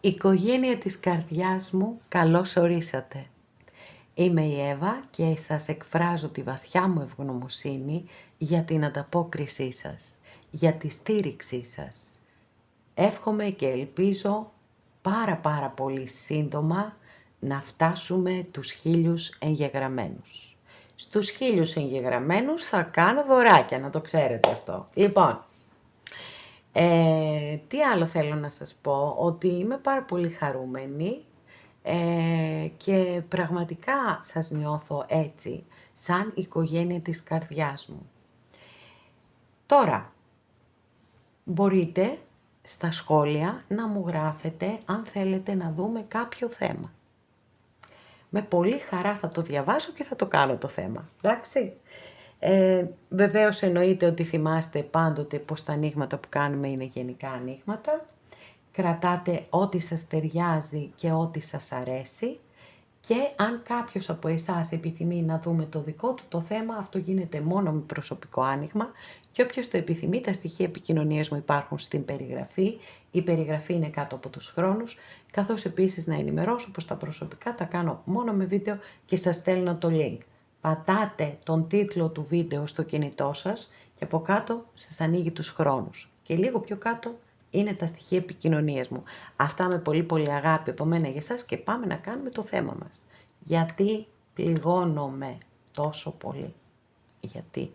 Οικογένεια της καρδιάς μου, καλώς ορίσατε. Είμαι η Εύα και σας εκφράζω τη βαθιά μου ευγνωμοσύνη για την ανταπόκρισή σας, για τη στήριξή σας. Εύχομαι και ελπίζω πάρα πολύ σύντομα να φτάσουμε τους 1000 εγγεγραμμένους. Στους 1000 εγγεγραμμένους θα κάνω δωράκια, να το ξέρετε αυτό. Λοιπόν, τι άλλο θέλω να σας πω, ότι είμαι πάρα πολύ χαρούμενη και πραγματικά σας νιώθω έτσι, σαν οικογένεια της καρδιάς μου. Τώρα, μπορείτε στα σχόλια να μου γράφετε αν θέλετε να δούμε κάποιο θέμα. Με πολύ χαρά θα το διαβάσω και θα το κάνω το θέμα, εντάξει. Βεβαίως εννοείται ότι θυμάστε πάντοτε πως τα ανοίγματα που κάνουμε είναι γενικά ανοίγματα. Κρατάτε ό,τι σας ταιριάζει και ό,τι σας αρέσει και αν κάποιος από εσάς επιθυμεί να δούμε το δικό του το θέμα, αυτό γίνεται μόνο με προσωπικό άνοιγμα και όποιος το επιθυμεί, τα στοιχεία επικοινωνίας μου υπάρχουν στην περιγραφή. Η περιγραφή είναι κάτω από τους χρόνους, καθώς επίσης να ενημερώσω πως τα προσωπικά τα κάνω μόνο με βίντεο και σας στέλνω το link. Πατάτε τον τίτλο του βίντεο στο κινητό σας και από κάτω σας ανοίγει τους χρόνους. Και λίγο πιο κάτω είναι τα στοιχεία επικοινωνίας μου. Αυτά με πολύ αγάπη από μένα για εσάς και πάμε να κάνουμε το θέμα μας. Γιατί πληγώνομαι τόσο πολύ. Γιατί.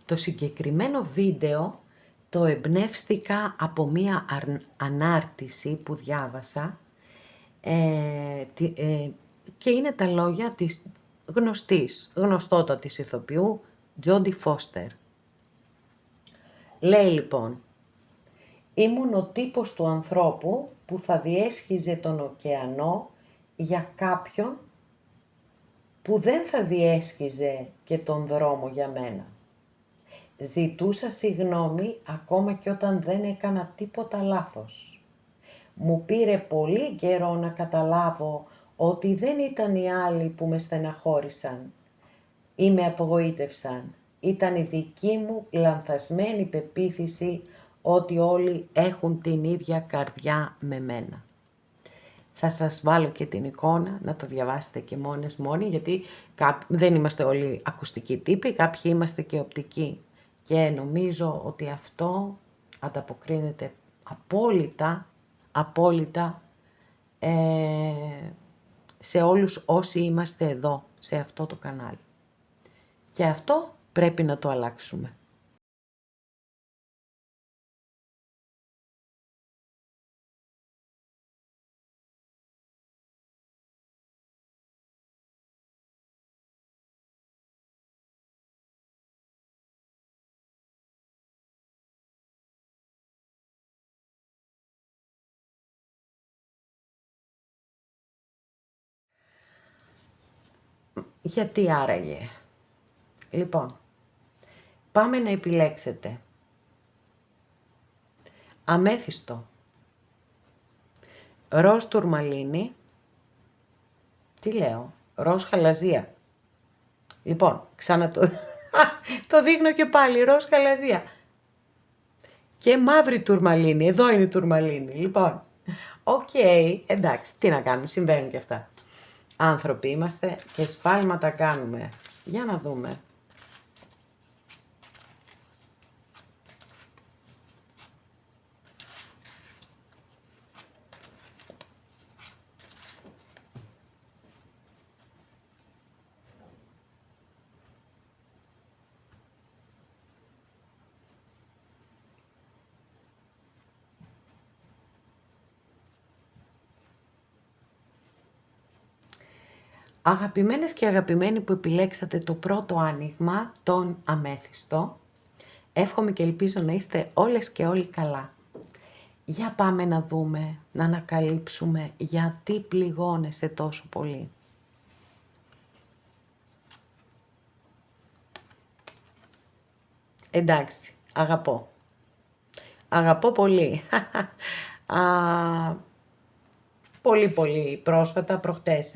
Το συγκεκριμένο βίντεο το εμπνεύστηκα από μία ανάρτηση που διάβασα και είναι τα λόγια της γνωστότατης ηθοποιού Τζόντι Φώστερ. Λέει λοιπόν: «Ήμουν ο τύπος του ανθρώπου που θα διέσχιζε τον ωκεανό για κάποιον που δεν θα διέσχιζε και τον δρόμο για μένα. Ζητούσα συγγνώμη ακόμα και όταν δεν έκανα τίποτα λάθος. Μου πήρε πολύ καιρό να καταλάβω ότι δεν ήταν οι άλλοι που με στεναχώρησαν ή με απογοήτευσαν. Ήταν η δική μου λανθασμένη πεποίθηση ότι όλοι έχουν την ίδια καρδιά με μένα». Θα σας βάλω και την εικόνα να το διαβάσετε και μόνοι, γιατί δεν είμαστε όλοι ακουστικοί τύποι, κάποιοι είμαστε και οπτικοί. Και νομίζω ότι αυτό ανταποκρίνεται απόλυτα σε όλους όσοι είμαστε εδώ, σε αυτό το κανάλι. Και αυτό πρέπει να το αλλάξουμε. Γιατί άραγε? Λοιπόν, πάμε να επιλέξετε αμέθιστο, ροζ τουρμαλίνη, τι λέω, ροζ χαλαζία. Λοιπόν, το δείχνω και πάλι, ροζ χαλαζία. Και μαύρη τουρμαλίνη, εδώ είναι η τουρμαλίνη. Λοιπόν, εντάξει, τι να κάνουμε, συμβαίνουν και αυτά. Άνθρωποι είμαστε και σφάλματα κάνουμε. Για να δούμε. Αγαπημένες και αγαπημένοι που επιλέξατε το πρώτο άνοιγμα, τον αμέθιστο, εύχομαι και ελπίζω να είστε όλες και όλοι καλά. Για πάμε να δούμε, να ανακαλύψουμε γιατί πληγώνεσαι τόσο πολύ. Εντάξει, αγαπώ. Αγαπώ πολύ. Πολύ πρόσφατα, προχτές,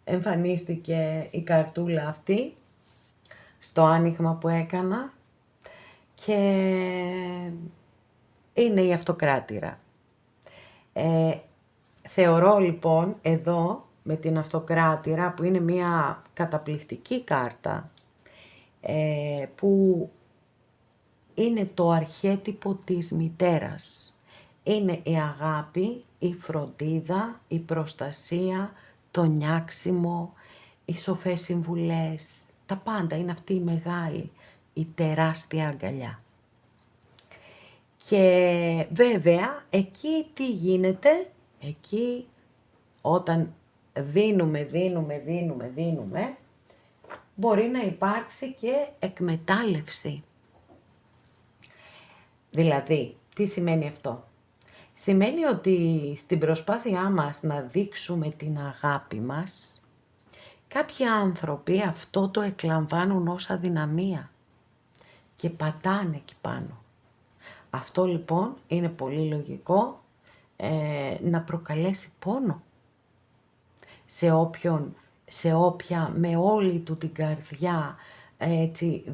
εμφανίστηκε η καρτούλα αυτή στο άνοιγμα που έκανα και είναι η αυτοκράτηρα. Θεωρώ λοιπόν εδώ με την Αυτοκράτηρα, που είναι μια καταπληκτική κάρτα, που είναι το αρχέτυπο της μητέρας. Είναι η αγάπη, η φροντίδα, η προστασία, το νιάξιμο, οι σοφές συμβουλές, τα πάντα. Είναι αυτή η μεγάλη, η τεράστια αγκαλιά. Και βέβαια, εκεί τι γίνεται? Εκεί όταν δίνουμε, μπορεί να υπάρξει και εκμετάλλευση. Δηλαδή, τι σημαίνει αυτό? Σημαίνει ότι στην προσπάθειά μας να δείξουμε την αγάπη μας, κάποιοι άνθρωποι αυτό το εκλαμβάνουν ως αδυναμία και πατάνε εκεί πάνω. Αυτό λοιπόν είναι πολύ λογικό να προκαλέσει πόνο σε όποια με όλη του την καρδιά έτσι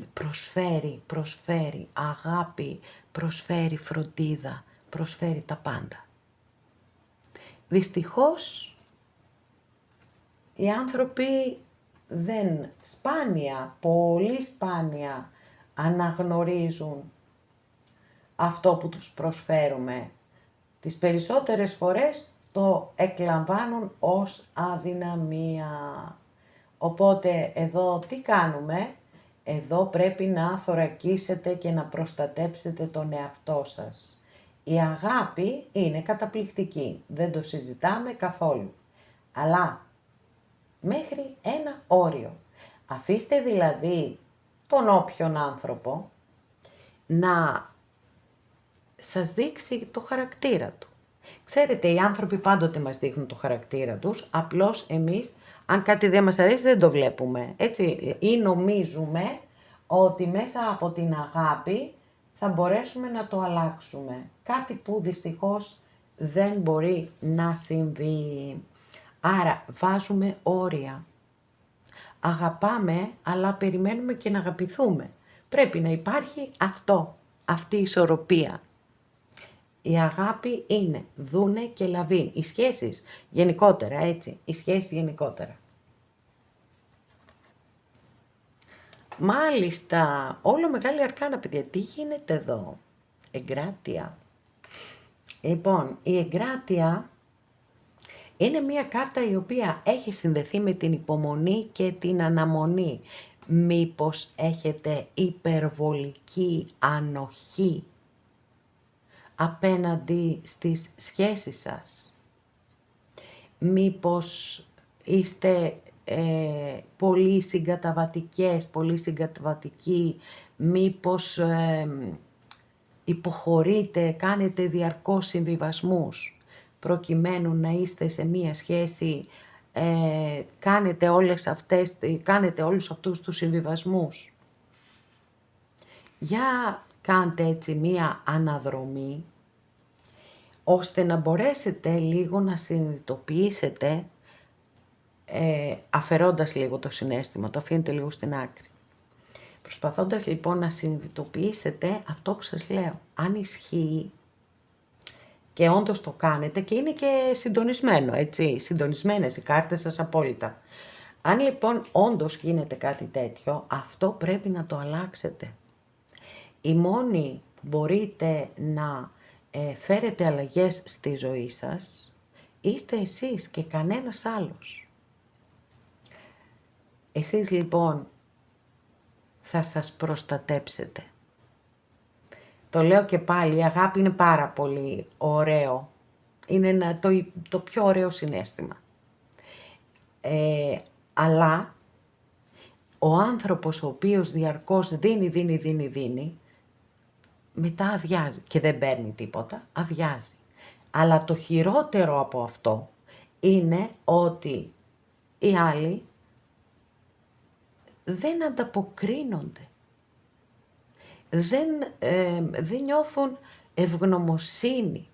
προσφέρει αγάπη, προσφέρει φροντίδα, προσφέρει τα πάντα. Δυστυχώς οι άνθρωποι πολύ σπάνια αναγνωρίζουν αυτό που τους προσφέρουμε. Τις περισσότερες φορές το εκλαμβάνουν ως αδυναμία. Οπότε εδώ τι κάνουμε? Εδώ πρέπει να θωρακίσετε και να προστατέψετε τον εαυτό σας. Η αγάπη είναι καταπληκτική, δεν το συζητάμε καθόλου. Αλλά μέχρι ένα όριο. Αφήστε δηλαδή τον όποιον άνθρωπο να σας δείξει το χαρακτήρα του. Ξέρετε, οι άνθρωποι πάντοτε μας δείχνουν το χαρακτήρα τους, απλώς εμείς, αν κάτι δεν μας αρέσει, δεν το βλέπουμε, έτσι, ή νομίζουμε ότι μέσα από την αγάπη θα μπορέσουμε να το αλλάξουμε. Κάτι που δυστυχώς δεν μπορεί να συμβεί. Άρα, βάζουμε όρια. Αγαπάμε, αλλά περιμένουμε και να αγαπηθούμε. Πρέπει να υπάρχει αυτή η ισορροπία. Η αγάπη είναι δούνε και λαβήν. Οι σχέσεις γενικότερα, έτσι. Οι σχέσεις γενικότερα. Μάλιστα, όλο μεγάλη αρκάνα, παιδιά. Τι γίνεται εδώ? Εγκράτεια. Λοιπόν, η εγκράτεια είναι μια κάρτα η οποία έχει συνδεθεί με την υπομονή και την αναμονή. Μήπως έχετε υπερβολική ανοχή απέναντι στις σχέσεις σας? Μήπως είστε πολύ συγκαταβατικές, πολύ συγκαταβατικοί? Μήπως υποχωρείτε, κάνετε διαρκώς συμβιβασμούς προκειμένου να είστε σε μία σχέση, κάνετε όλους αυτούς τους συμβιβασμούς? Για κάντε έτσι μία αναδρομή, ώστε να μπορέσετε λίγο να συνειδητοποιήσετε, αφαιρώντας λίγο το συναίσθημα, το αφήνετε λίγο στην άκρη. Προσπαθώντας λοιπόν να συνειδητοποιήσετε αυτό που σας λέω, αν ισχύει και όντως το κάνετε και είναι και συντονισμένο, έτσι, συντονισμένες οι κάρτες σας απόλυτα. Αν λοιπόν όντως γίνεται κάτι τέτοιο, αυτό πρέπει να το αλλάξετε. Οι μόνοι που μπορείτε να φέρετε αλλαγές στη ζωή σας, είστε εσείς και κανένας άλλος. Εσείς λοιπόν θα σας προστατέψετε. Το λέω και πάλι, η αγάπη είναι πάρα πολύ ωραίο. Είναι το πιο ωραίο συναίσθημα. Αλλά ο άνθρωπος ο οποίος διαρκώς δίνει, μετά αδειάζει και δεν παίρνει τίποτα, αδειάζει. Αλλά το χειρότερο από αυτό είναι ότι οι άλλοι δεν ανταποκρίνονται. Δεν νιώθουν ευγνωμοσύνη.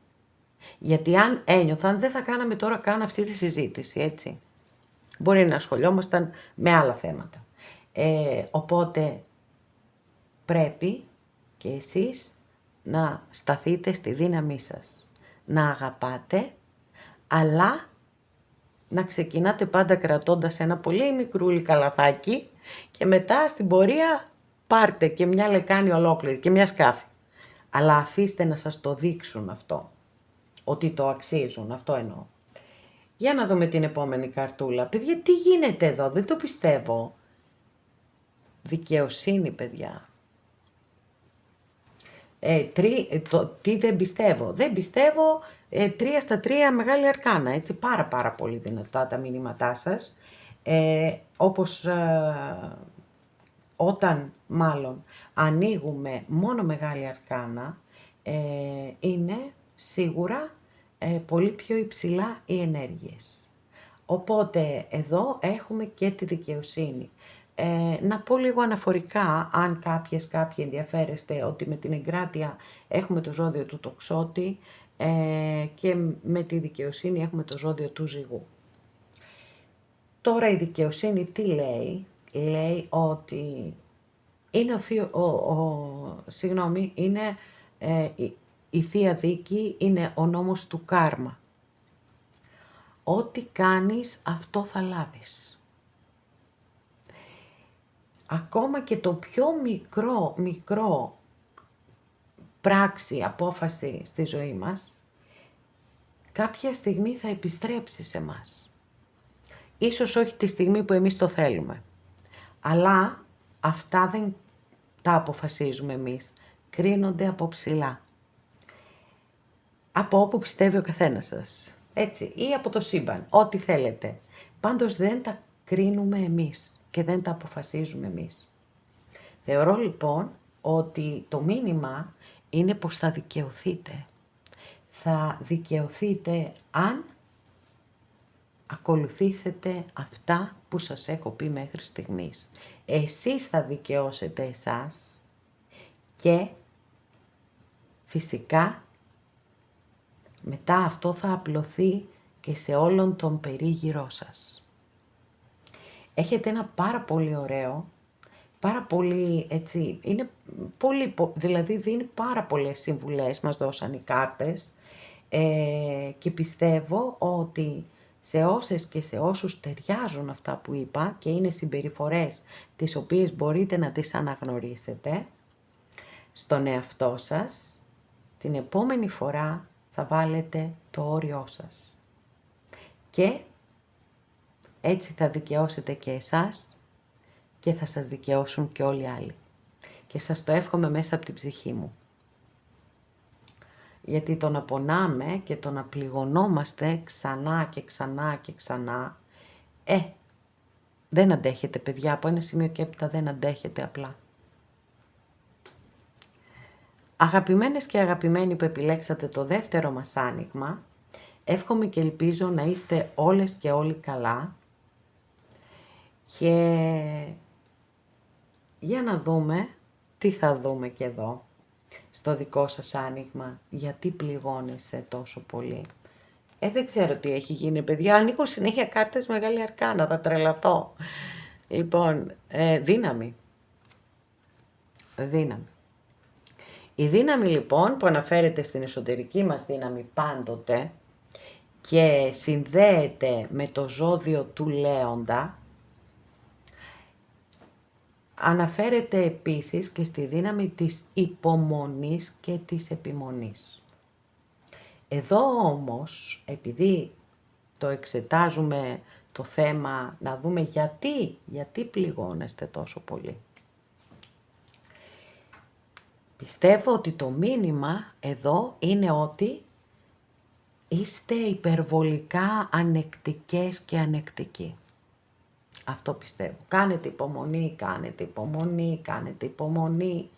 Γιατί αν ένιωθαν δεν θα κάναμε τώρα καν αυτή τη συζήτηση, έτσι. Μπορεί να ασχολιόμασταν με άλλα θέματα. Οπότε πρέπει και εσείς να σταθείτε στη δύναμή σας. να αγαπάτε, αλλά να ξεκινάτε πάντα κρατώντας ένα πολύ μικρούλι καλαθάκι και μετά στην πορεία πάρτε και μια λεκάνη ολόκληρη και μια σκάφη. Αλλά αφήστε να σας το δείξουν αυτό, ότι το αξίζουν, αυτό εννοώ. Για να δούμε την επόμενη καρτούλα. Παιδιά, τι γίνεται εδώ, δεν το πιστεύω. Δικαιοσύνη, παιδιά. Τι δεν πιστεύω. Δεν πιστεύω 3 στα 3 μεγάλη αρκάνα. Έτσι, πάρα πολύ δυνατά τα μηνύματά σας. Όπως όταν μάλλον ανοίγουμε μόνο μεγάλη αρκάνα, είναι σίγουρα πολύ πιο υψηλά οι ενέργειες. Οπότε εδώ έχουμε και τη δικαιοσύνη. Να πω λίγο αναφορικά, αν κάποιοι ενδιαφέρεστε, ότι με την εγκράτεια έχουμε το ζώδιο του τοξότη και με τη δικαιοσύνη έχουμε το ζώδιο του ζυγού. Τώρα η δικαιοσύνη τι λέει? Λέει ότι είναι είναι η Θεία Δίκη, είναι ο νόμος του κάρμα. Ό,τι κάνεις αυτό θα λάβεις. Ακόμα και το πιο μικρό πράξη, απόφαση στη ζωή μας, κάποια στιγμή θα επιστρέψει σε μας. Ίσως όχι τη στιγμή που εμείς το θέλουμε. Αλλά αυτά δεν τα αποφασίζουμε εμείς. Κρίνονται από ψηλά. Από όπου πιστεύει ο καθένας σας. Έτσι, ή από το σύμπαν, ό,τι θέλετε. Πάντως δεν τα κρίνουμε εμείς και δεν τα αποφασίζουμε εμείς. Θεωρώ λοιπόν ότι το μήνυμα είναι πως θα δικαιωθείτε. Θα δικαιωθείτε αν ακολουθήσετε αυτά που σας έχω πει μέχρι στιγμής. Εσείς θα δικαιώσετε εσάς και φυσικά μετά αυτό θα απλωθεί και σε όλον τον περίγυρό σας. Έχετε ένα πάρα πολύ ωραίο, πάρα πολύ έτσι, είναι πολύ, δηλαδή δίνει πάρα πολλές συμβουλές, μας δώσαν οι κάρτες και πιστεύω ότι σε όσες και σε όσους ταιριάζουν αυτά που είπα και είναι συμπεριφορές τις οποίες μπορείτε να τις αναγνωρίσετε στον εαυτό σας, την επόμενη φορά θα βάλετε το όριό σας. Και έτσι θα δικαιώσετε και εσάς και θα σας δικαιώσουν και όλοι οι άλλοι. Και σας το εύχομαι μέσα από την ψυχή μου. Γιατί το να πονάμε και το να πληγωνόμαστε ξανά και ξανά και ξανά, δεν αντέχετε παιδιά, από ένα σημείο και έπειτα δεν αντέχετε απλά. Αγαπημένες και αγαπημένοι που επιλέξατε το δεύτερο μας άνοιγμα, εύχομαι και ελπίζω να είστε όλες και όλοι καλά και για να δούμε τι θα δούμε και εδώ στο δικό σας άνοιγμα, γιατί πληγώνεσαι τόσο πολύ. Δεν ξέρω τι έχει γίνει παιδιά, ανοίγω συνέχεια κάρτες μεγάλη αρκάνα, θα τρελαθώ. Λοιπόν, δύναμη. Η δύναμη λοιπόν που αναφέρεται στην εσωτερική μας δύναμη πάντοτε και συνδέεται με το ζώδιο του Λέοντα, αναφέρεται επίσης και στη δύναμη της υπομονής και της επιμονής. Εδώ όμως, επειδή το εξετάζουμε το θέμα, να δούμε γιατί πληγώνεστε τόσο πολύ. Πιστεύω ότι το μήνυμα εδώ είναι ότι είστε υπερβολικά ανεκτικές και ανεκτικοί. Αυτό πιστεύω. Κάνετε υπομονή.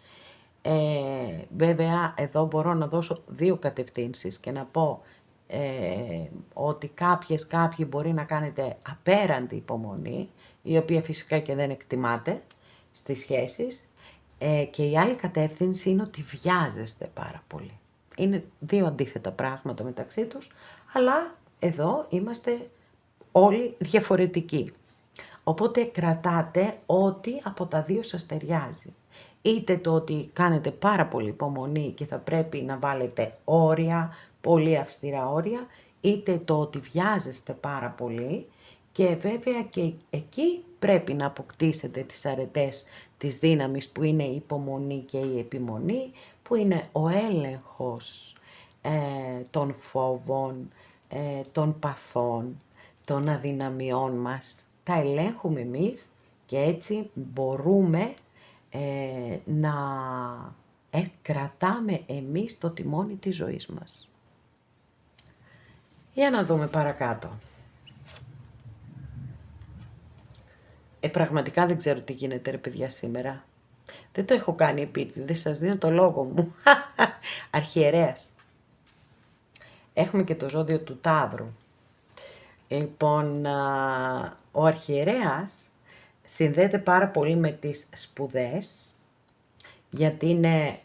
Βέβαια, εδώ μπορώ να δώσω δύο κατευθύνσεις και να πω ότι κάποιοι μπορεί να κάνετε απέραντη υπομονή, η οποία φυσικά και δεν εκτιμάται στις σχέσεις, και η άλλη κατεύθυνση είναι ότι βιάζεστε πάρα πολύ. Είναι δύο αντίθετα πράγματα μεταξύ τους, αλλά εδώ είμαστε όλοι διαφορετικοί. Οπότε κρατάτε ό,τι από τα δύο σας ταιριάζει. Είτε το ότι κάνετε πάρα πολύ υπομονή και θα πρέπει να βάλετε όρια, πολύ αυστηρά όρια, είτε το ότι βιάζεστε πάρα πολύ και βέβαια και εκεί πρέπει να αποκτήσετε τις αρετές της δύναμης που είναι η υπομονή και η επιμονή, που είναι ο έλεγχος των φόβων, των παθών, των αδυναμιών μας. Τα ελέγχουμε εμείς και έτσι μπορούμε να κρατάμε εμείς το τιμόνι της ζωής μας. Για να δούμε παρακάτω. Πραγματικά δεν ξέρω τι γίνεται ρε παιδιά σήμερα. Δεν το έχω κάνει επίτηδες, σας δίνω το λόγο μου. Αρχιερέας. Έχουμε και το ζώδιο του Ταύρου. Λοιπόν, ο αρχιερέας συνδέεται πάρα πολύ με τις σπουδές, γιατί είναι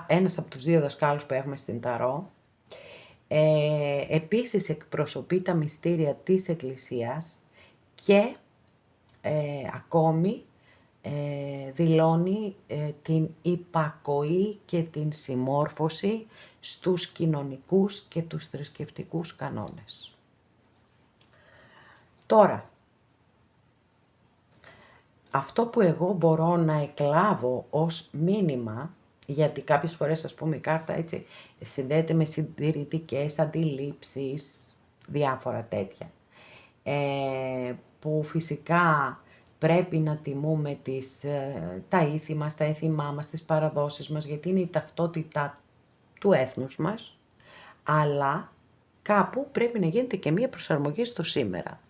ένας από τους δύο δασκάλους που έχουμε στην Ταρό. Επίσης εκπροσωπεί τα μυστήρια της Εκκλησίας και ακόμη δηλώνει την υπακοή και την συμμόρφωση στους κοινωνικούς και τους θρησκευτικούς κανόνες. Τώρα, αυτό που εγώ μπορώ να εκλάβω ως μήνυμα, γιατί κάποιες φορές ας πούμε η κάρτα έτσι συνδέεται με συντηρητικές αντιλήψεις, διάφορα τέτοια, που φυσικά πρέπει να τιμούμε τα ήθη μας, τα έθιμά μας, τις παραδόσεις μας, γιατί είναι η ταυτότητα του έθνους μας, αλλά κάπου πρέπει να γίνεται και μία προσαρμογή στο σήμερα.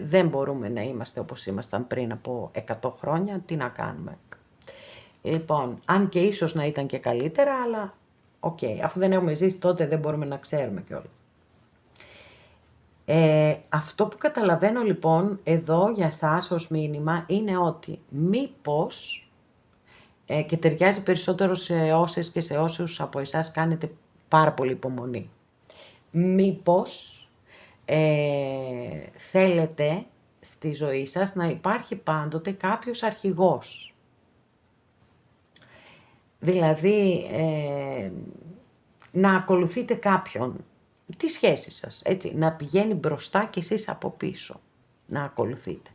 Δεν μπορούμε να είμαστε όπως ήμασταν πριν από 100 χρόνια, τι να κάνουμε. Λοιπόν, αν και ίσως να ήταν και καλύτερα, αλλά αφού δεν έχουμε ζήσει τότε δεν μπορούμε να ξέρουμε κιόλας. Αυτό που καταλαβαίνω λοιπόν εδώ για σας ως μήνυμα είναι ότι μήπως, και ταιριάζει περισσότερο σε όσες και σε όσους από εσάς κάνετε πάρα πολύ υπομονή, μήπως θέλετε στη ζωή σας να υπάρχει πάντοτε κάποιος αρχηγός. Δηλαδή να ακολουθείτε κάποιον, τη σχέση σας, έτσι, να πηγαίνει μπροστά και εσείς από πίσω, να ακολουθείτε.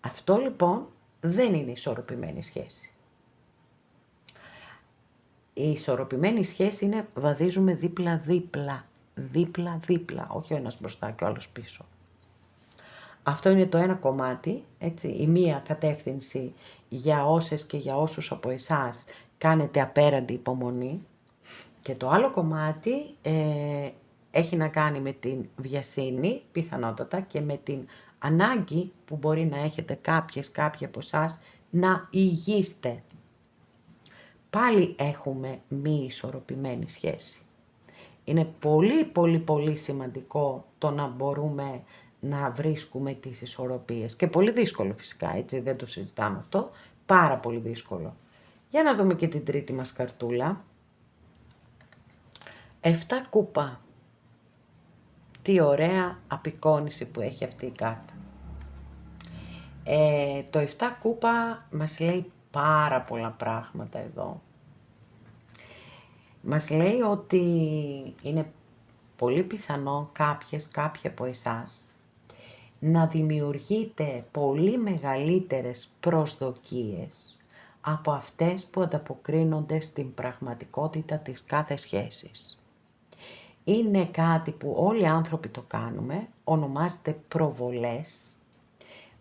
Αυτό λοιπόν δεν είναι ισορροπημένη σχέση. Η ισορροπημένη σχέση είναι βαδίζουμε δίπλα-δίπλα, δίπλα-δίπλα, όχι ο ένας μπροστά και ο άλλος πίσω. Αυτό είναι το ένα κομμάτι, έτσι, η μία κατεύθυνση για όσες και για όσους από εσάς κάνετε απέραντη υπομονή, και το άλλο κομμάτι έχει να κάνει με την βιασύνη, πιθανότατα, και με την ανάγκη που μπορεί να έχετε κάποιοι από εσάς να ηγείστε. Πάλι έχουμε μη ισορροπημένη σχέση. Είναι πολύ σημαντικό το να μπορούμε να βρίσκουμε τις ισορροπίες. Και πολύ δύσκολο φυσικά, έτσι, δεν το συζητάμε αυτό. Πάρα πολύ δύσκολο. Για να δούμε και την τρίτη μας καρτούλα. 7 κούπα. Τι ωραία απεικόνιση που έχει αυτή η κάρτα. Το 7 κούπα μας λέει πάρα πολλά πράγματα εδώ. Μας λέει ότι είναι πολύ πιθανό κάποιοι από εσάς να δημιουργείτε πολύ μεγαλύτερες προσδοκίες από αυτές που ανταποκρίνονται στην πραγματικότητα της κάθε σχέσης. Είναι κάτι που όλοι οι άνθρωποι το κάνουμε, ονομάζεται προβολές,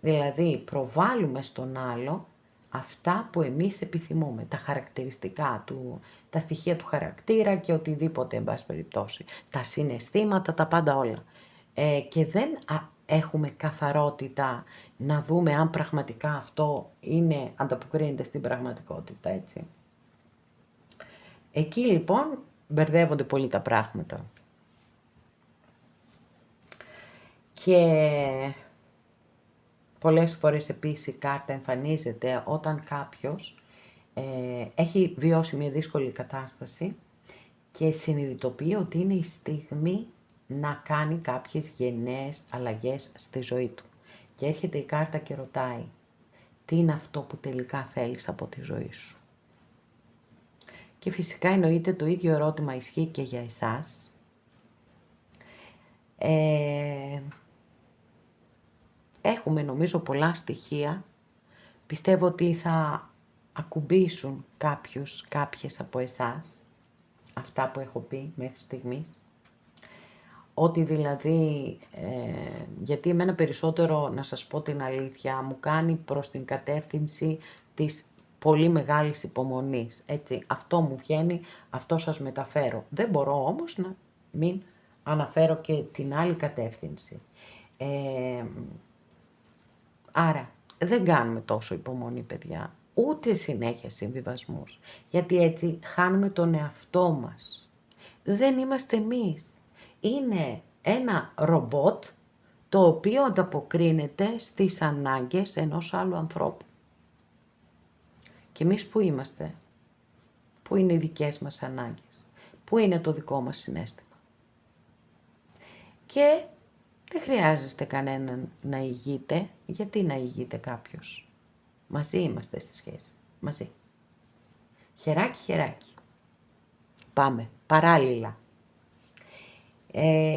δηλαδή προβάλλουμε στον άλλο αυτά που εμείς επιθυμούμε, τα χαρακτηριστικά του, τα στοιχεία του χαρακτήρα και οτιδήποτε, εν πάση περιπτώσει, τα συναισθήματα, τα πάντα όλα. Και δεν έχουμε καθαρότητα να δούμε αν πραγματικά αυτό ανταποκρίνεται στην πραγματικότητα, έτσι. Εκεί λοιπόν μπερδεύονται πολύ τα πράγματα. Και πολλές φορές επίσης η κάρτα εμφανίζεται όταν κάποιος έχει βιώσει μια δύσκολη κατάσταση και συνειδητοποιεί ότι είναι η στιγμή να κάνει κάποιες γενναίες αλλαγές στη ζωή του. Και έρχεται η κάρτα και ρωτάει, τι είναι αυτό που τελικά θέλεις από τη ζωή σου. Και φυσικά εννοείται το ίδιο ερώτημα ισχύει και για εσάς. Έχουμε νομίζω πολλά στοιχεία. Πιστεύω ότι θα ακουμπήσουν κάποιες από εσάς, αυτά που έχω πει μέχρι στιγμής. Ότι δηλαδή, γιατί εμένα περισσότερο, να σας πω την αλήθεια, μου κάνει προς την κατεύθυνση της πολύ μεγάλης υπομονής. Έτσι, αυτό μου βγαίνει, αυτό σας μεταφέρω. Δεν μπορώ όμως να μην αναφέρω και την άλλη κατεύθυνση. Άρα, δεν κάνουμε τόσο υπομονή, παιδιά, ούτε συνέχεια συμβιβασμούς, γιατί έτσι χάνουμε τον εαυτό μας. Δεν είμαστε εμείς. Είναι ένα ρομπότ το οποίο ανταποκρίνεται στις ανάγκες ενός άλλου ανθρώπου. Και εμείς που είμαστε, που είναι οι δικές μας ανάγκες, που είναι το δικό μας συναίσθημα. Και δεν χρειάζεστε κανέναν να ηγείτε. Γιατί να ηγείτε κάποιος? Μαζί είμαστε στη σχέση. Μαζί. Χεράκι, χεράκι. Πάμε. Παράλληλα.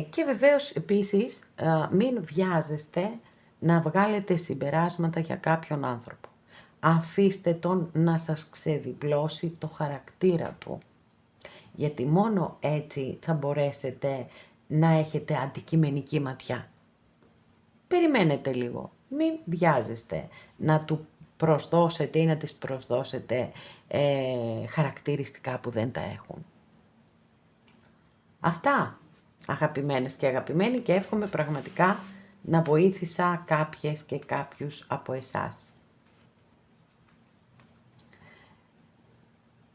Και βεβαίως επίσης μην βιάζεστε να βγάλετε συμπεράσματα για κάποιον άνθρωπο. Αφήστε τον να σας ξεδιπλώσει το χαρακτήρα του. Γιατί μόνο έτσι θα μπορέσετε να έχετε αντικειμενική ματιά. Περιμένετε λίγο. Μην βιάζεστε να του προσδώσετε ή να τις προσδώσετε χαρακτηριστικά που δεν τα έχουν. Αυτά, αγαπημένες και αγαπημένοι, και εύχομαι πραγματικά να βοήθησα κάποιες και κάποιους από εσάς.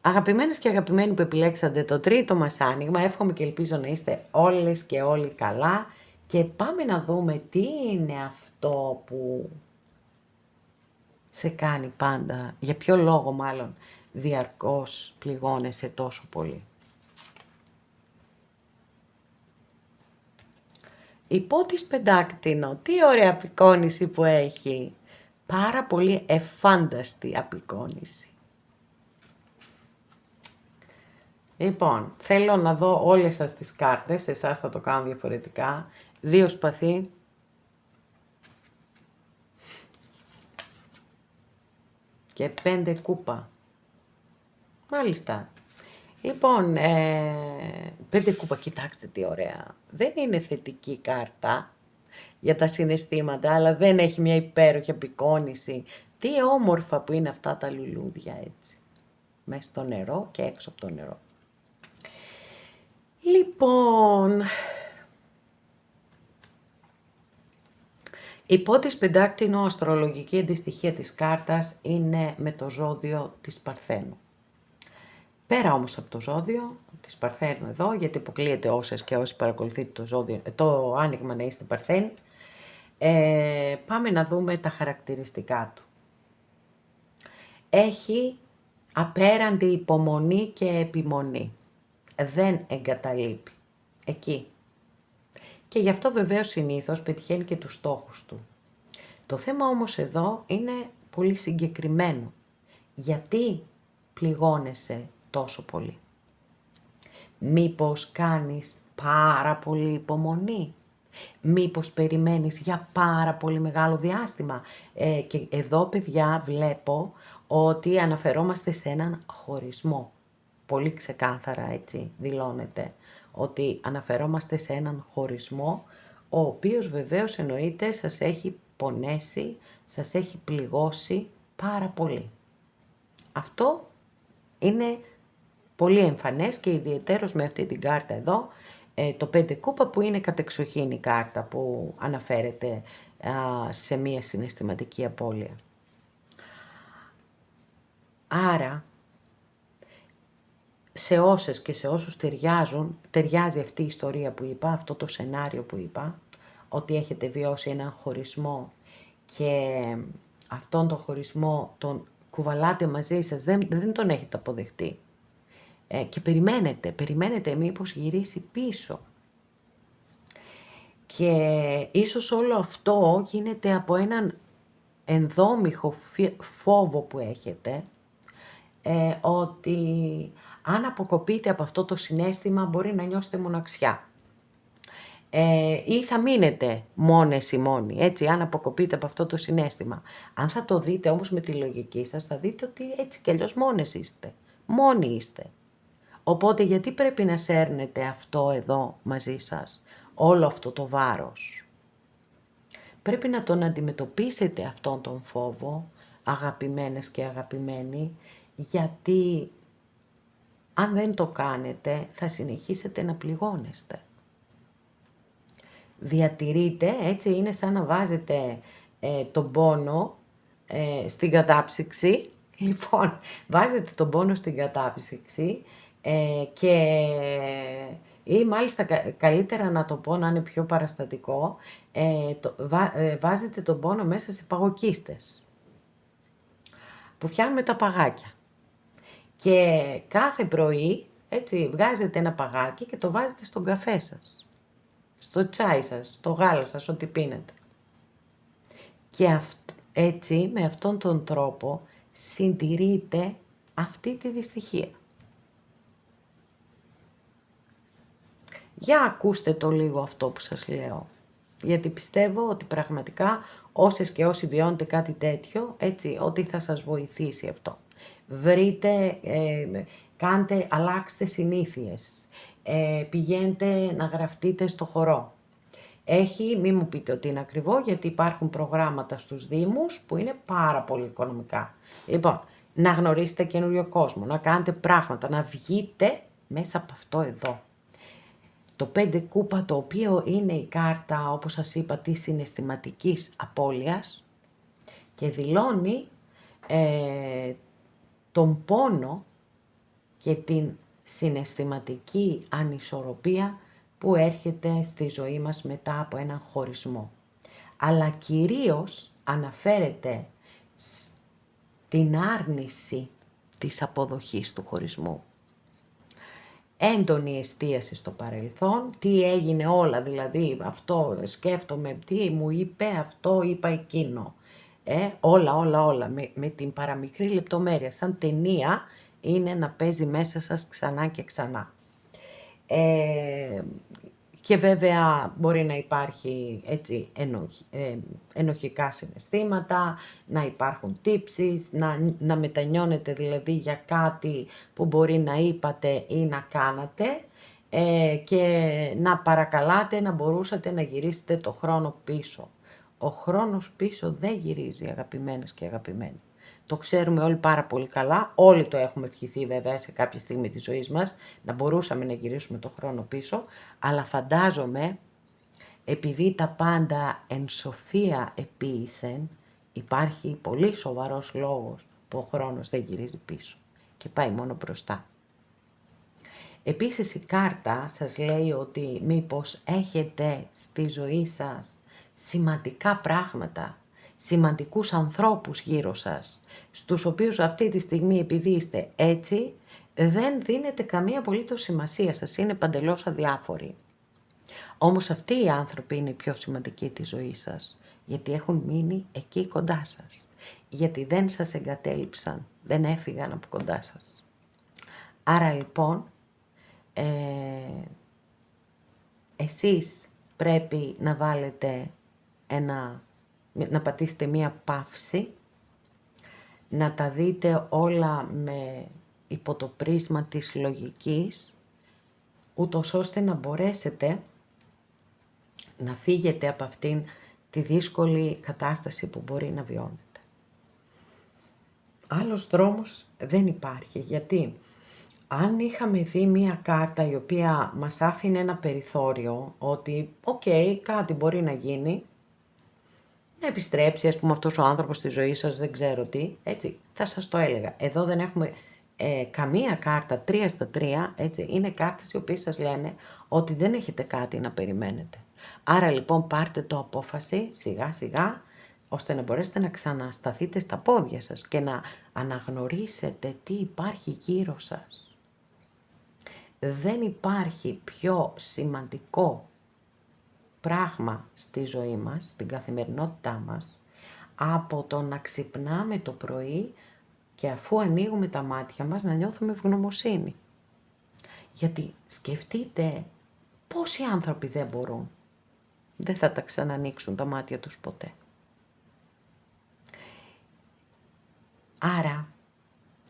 Αγαπημένες και αγαπημένοι που επιλέξατε το τρίτο μας άνοιγμα, εύχομαι και ελπίζω να είστε όλες και όλοι καλά, και πάμε να δούμε τι είναι αυτό που σε κάνει πάντα, για ποιο λόγο μάλλον διαρκώς πληγώνεσαι τόσο πολύ. Η Πότης πεντάκτηνο, τι ωραία απεικόνηση που έχει. Πάρα πολύ εφάνταστη απεικόνηση. Λοιπόν, θέλω να δω όλες σας τις κάρτες, εσάς θα το κάνω διαφορετικά. 2 σπαθί. Και 5 κούπα. Μάλιστα. Λοιπόν, 5 κούπα, κοιτάξτε τι ωραία. Δεν είναι θετική κάρτα για τα συναισθήματα, αλλά δεν έχει μια υπέροχη απεικόνηση. Τι όμορφα που είναι αυτά τα λουλούδια, έτσι. Μέσα στο νερό και έξω από το νερό. Λοιπόν, η Πότης πεντάκτηνο αστρολογική αντιστοιχεία της κάρτας είναι με το ζώδιο της Παρθένου. Πέρα όμως από το ζώδιο της Παρθένου εδώ, γιατί αποκλείεται όσες και όσοι παρακολουθείτε το, ζώδιο, το άνοιγμα να είστε Παρθένοι, πάμε να δούμε τα χαρακτηριστικά του. Έχει απέραντη υπομονή και επιμονή. Δεν εγκαταλείπει. Εκεί. Και γι' αυτό βεβαίως συνήθως πετυχαίνει και τους στόχους του. Το θέμα όμως εδώ είναι πολύ συγκεκριμένο. Γιατί πληγώνεσαι τόσο πολύ? Μήπως κάνεις πάρα πολύ υπομονή? Μήπως περιμένεις για πάρα πολύ μεγάλο διάστημα? Και εδώ, παιδιά, βλέπω ότι αναφερόμαστε σε έναν χωρισμό. Πολύ ξεκάθαρα έτσι δηλώνεται ότι αναφερόμαστε σε έναν χωρισμό, ο οποίος βεβαίως εννοείται σας έχει πονέσει, σας έχει πληγώσει πάρα πολύ. Αυτό είναι πολύ εμφανές και ιδιαιτέρως με αυτή την κάρτα εδώ, το 5 κούπα, που είναι κατεξοχήν η κάρτα που αναφέρεται σε μία συναισθηματική απώλεια. Άρα, σε όσες και σε όσους ταιριάζει αυτή η ιστορία που είπα, αυτό το σενάριο που είπα, ότι έχετε βιώσει έναν χωρισμό και αυτόν τον χωρισμό τον κουβαλάτε μαζί σας, δεν τον έχετε αποδεχτεί. Και περιμένετε μήπως γυρίσει πίσω. Και ίσως όλο αυτό γίνεται από έναν ενδόμηχο φόβο που έχετε, ότι αν αποκοπείτε από αυτό το συναίσθημα μπορεί να νιώσετε μοναξιά. Ή θα μείνετε μόνες ή μόνοι, έτσι, αν αποκοπείτε από αυτό το συναίσθημα. Αν θα το δείτε όμως με τη λογική σας, θα δείτε ότι έτσι κι αλλιώς μόνες είστε. Μόνοι είστε. Οπότε γιατί πρέπει να σέρνετε αυτό εδώ μαζί σας, όλο αυτό το βάρος. Πρέπει να τον αντιμετωπίσετε αυτόν τον φόβο, αγαπημένες και αγαπημένοι, γιατί αν δεν το κάνετε θα συνεχίσετε να πληγώνεστε. Διατηρείτε, έτσι είναι σαν να βάζετε τον πόνο στην κατάψυξη. Λοιπόν, βάζετε τον πόνο στην κατάψυξη ή μάλιστα καλύτερα να το πω να είναι πιο παραστατικό, βάζετε τον πόνο μέσα σε παγοκίστες που φτιάχνουμε τα παγάκια. Και κάθε πρωί, έτσι, βγάζετε ένα παγάκι και το βάζετε στον καφέ σας, στο τσάι σας, στο γάλα σας, ό,τι πίνετε. Και έτσι, με αυτόν τον τρόπο, συντηρείτε αυτή τη δυστυχία. Για ακούστε το λίγο αυτό που σας λέω, γιατί πιστεύω ότι πραγματικά όσες και όσοι βιώνετε κάτι τέτοιο, έτσι, ότι θα σας βοηθήσει αυτό. Βρείτε, αλλάξτε συνήθειες, πηγαίνετε να γραφτείτε στο χορό. Μη μου πείτε ότι είναι ακριβό, γιατί υπάρχουν προγράμματα στους Δήμους που είναι πάρα πολύ οικονομικά. Λοιπόν, να γνωρίσετε καινούριο κόσμο, να κάνετε πράγματα, να βγείτε μέσα από αυτό εδώ. Το 5 κούπα, το οποίο είναι η κάρτα, όπως σας είπα, της συναισθηματικής απώλειας και δηλώνει τον πόνο και την συναισθηματική ανισορροπία που έρχεται στη ζωή μας μετά από έναν χωρισμό. Αλλά κυρίως αναφέρεται στην άρνηση της αποδοχής του χωρισμού. Έντονη εστίαση στο παρελθόν, τι έγινε όλα, δηλαδή αυτό σκέφτομαι, τι μου είπε αυτό, είπα εκείνο. Όλα, με την παραμικρή λεπτομέρεια, σαν ταινία είναι να παίζει μέσα σας ξανά και ξανά. Και βέβαια μπορεί να υπάρχει έτσι ενοχικά συναισθήματα, να υπάρχουν τύψεις, να μετανιώνετε δηλαδή για κάτι που μπορεί να είπατε ή να κάνατε και να παρακαλάτε να μπορούσατε να γυρίσετε το χρόνο πίσω. Ο χρόνος πίσω δεν γυρίζει, αγαπημένες και αγαπημένοι. Το ξέρουμε όλοι πάρα πολύ καλά, όλοι το έχουμε ευχηθεί βέβαια σε κάποια στιγμή της ζωής μας, να μπορούσαμε να γυρίσουμε το χρόνο πίσω, αλλά φαντάζομαι, επειδή τα πάντα εν σοφία επίησεν, υπάρχει πολύ σοβαρός λόγος που ο χρόνος δεν γυρίζει πίσω και πάει μόνο μπροστά. Επίσης η κάρτα σας λέει ότι μήπως έχετε στη ζωή σας σημαντικά πράγματα, σημαντικούς ανθρώπους γύρω σας, στους οποίους αυτή τη στιγμή επειδή είστε έτσι, δεν δίνετε καμία απολύτως σημασία, σας είναι παντελώς αδιάφοροι. Όμως αυτοί οι άνθρωποι είναι οι πιο σημαντικοί της ζωής σας, γιατί έχουν μείνει εκεί κοντά σας, γιατί δεν σας εγκατέλειψαν, δεν έφυγαν από κοντά σας. Άρα λοιπόν, εσείς πρέπει να βάλετε να πατήσετε μία παύση, να τα δείτε όλα υπό το πρίσμα της λογικής, ούτως ώστε να μπορέσετε να φύγετε από αυτήν τη δύσκολη κατάσταση που μπορεί να βιώνετε. Άλλος δρόμος δεν υπάρχει, γιατί αν είχαμε δει μία κάρτα η οποία μας άφηνε ένα περιθώριο, ότι κάτι μπορεί να γίνει, να επιστρέψει ας πούμε αυτός ο άνθρωπος στη ζωή σας, δεν ξέρω τι, έτσι, θα σας το έλεγα. Εδώ δεν έχουμε καμία κάρτα 3 στα 3, έτσι, είναι κάρτες οι οποίες σας λένε ότι δεν έχετε κάτι να περιμένετε. Άρα λοιπόν πάρτε το απόφαση σιγά σιγά, ώστε να μπορέσετε να ξανασταθείτε στα πόδια σας και να αναγνωρίσετε τι υπάρχει γύρω σας. Δεν υπάρχει πιο σημαντικό πράγμα στη ζωή μας, στην καθημερινότητά μας, από το να ξυπνάμε το πρωί και αφού ανοίγουμε τα μάτια μας να νιώθουμε ευγνωμοσύνη. Γιατί σκεφτείτε πόσοι άνθρωποι δεν μπορούν. Δεν θα τα ξανανοίξουν τα μάτια τους ποτέ. Άρα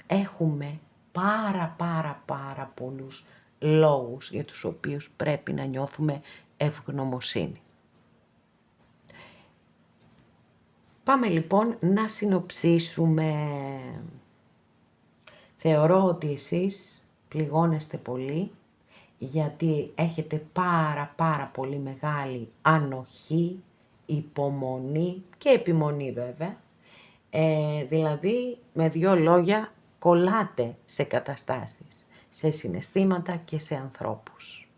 έχουμε πάρα πολλούς λόγους για τους οποίους πρέπει να νιώθουμε ευγνωμοσύνη. Πάμε λοιπόν να συνοψίσουμε. Θεωρώ ότι εσείς πληγώνεστε πολύ γιατί έχετε πάρα πολύ μεγάλη ανοχή, υπομονή και επιμονή βέβαια. Δηλαδή με 2 λόγια κολλάτε σε καταστάσεις, σε συναισθήματα και σε ανθρώπους.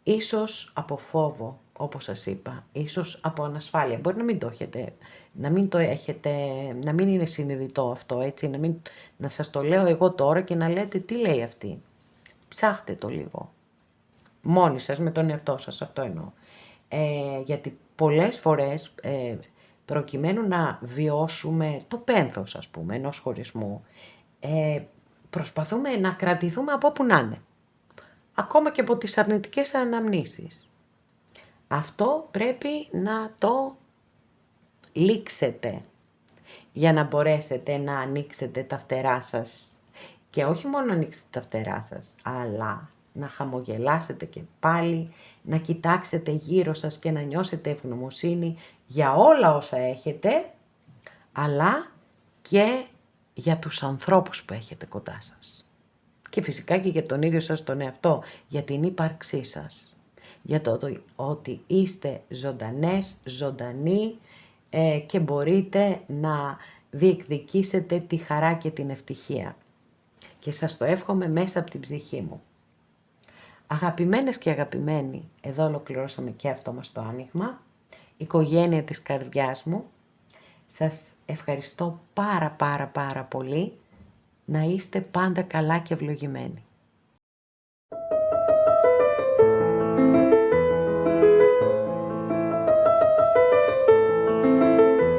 Ίσως από φόβο, όπως σας είπα, ίσως από ανασφάλεια. Μπορεί να μην το έχετε, να μην είναι συνειδητό αυτό, έτσι, να σας το λέω εγώ τώρα και να λέτε τι λέει αυτή. Ψάχτε το λίγο. Μόνοι σας, με τον εαυτό σας, αυτό εννοώ. Γιατί πολλές φορές, προκειμένου να βιώσουμε το πένθος, ας πούμε, ενός χωρισμού, προσπαθούμε να κρατηθούμε από όπου να είναι. Ακόμα και από τις αρνητικές αναμνήσεις. Αυτό πρέπει να το λήξετε για να μπορέσετε να ανοίξετε τα φτερά σας. Και όχι μόνο να ανοίξετε τα φτερά σας, αλλά να χαμογελάσετε και πάλι, να κοιτάξετε γύρω σας και να νιώσετε ευγνωμοσύνη για όλα όσα έχετε, αλλά και για τους ανθρώπους που έχετε κοντά σας. Και φυσικά και για τον ίδιο σας τον εαυτό, για την ύπαρξή σας. Για το ότι είστε ζωντανές, ζωντανοί και μπορείτε να διεκδικήσετε τη χαρά και την ευτυχία. Και σας το εύχομαι μέσα από την ψυχή μου. Αγαπημένες και αγαπημένοι, εδώ ολοκληρώσαμε και αυτό μας το άνοιγμα. Οικογένεια της καρδιάς μου, σας ευχαριστώ πάρα πολύ. Να είστε πάντα καλά και ευλογημένοι.